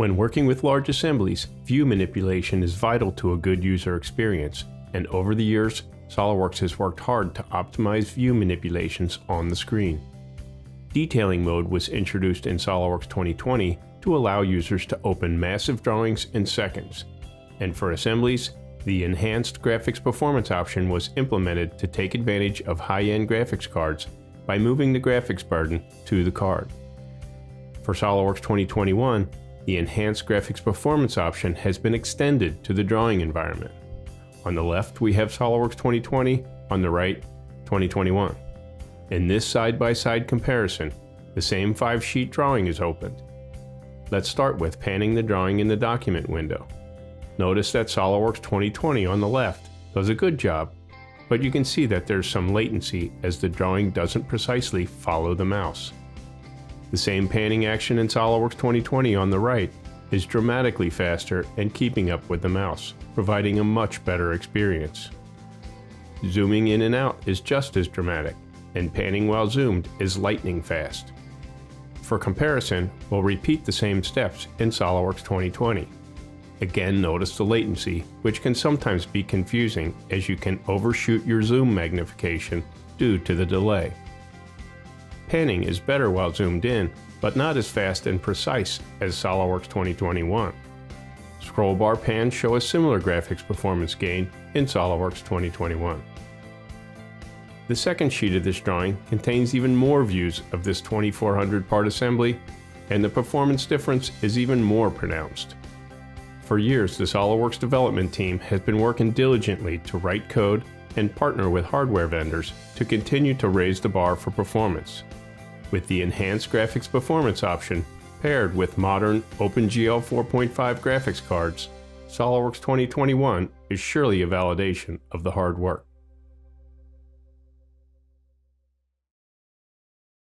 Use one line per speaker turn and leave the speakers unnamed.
When working with large assemblies, view manipulation is vital to a good user experience, and over the years, SOLIDWORKS has worked hard to optimize view manipulations on the screen. Detailing mode was introduced in SOLIDWORKS 2020 to allow users to open massive drawings in seconds, and for assemblies, the Enhanced Graphics Performance option was implemented to take advantage of high-end graphics cards by moving the graphics burden to the card. For SOLIDWORKS 2021, the Enhanced Graphics Performance option has been extended to the drawing environment. On the left, we have SOLIDWORKS 2020, on the right, 2021. In this side-by-side comparison, the same 5-sheet drawing is opened. Let's start with panning the drawing in the document window. Notice that SOLIDWORKS 2020 on the left does a good job, but you can see that there's some latency as the drawing doesn't precisely follow the mouse. The same panning action in SOLIDWORKS 2020 on the right is dramatically faster and keeping up with the mouse, providing a much better experience. Zooming in and out is just as dramatic, and panning while zoomed is lightning fast. For comparison, we'll repeat the same steps in SOLIDWORKS 2020. Again, notice the latency, which can sometimes be confusing as you can overshoot your zoom magnification due to the delay. Panning is better while zoomed in, but not as fast and precise as SOLIDWORKS 2021. Scroll bar pans show a similar graphics performance gain in SOLIDWORKS 2021. The second sheet of this drawing contains even more views of this 2400 part assembly, and the performance difference is even more pronounced. For years, the SOLIDWORKS development team has been working diligently to write code and partner with hardware vendors to continue to raise the bar for performance. With the Enhanced Graphics Performance option, paired with modern OpenGL 4.5 graphics cards, SOLIDWORKS 2021 is surely a validation of the hard work.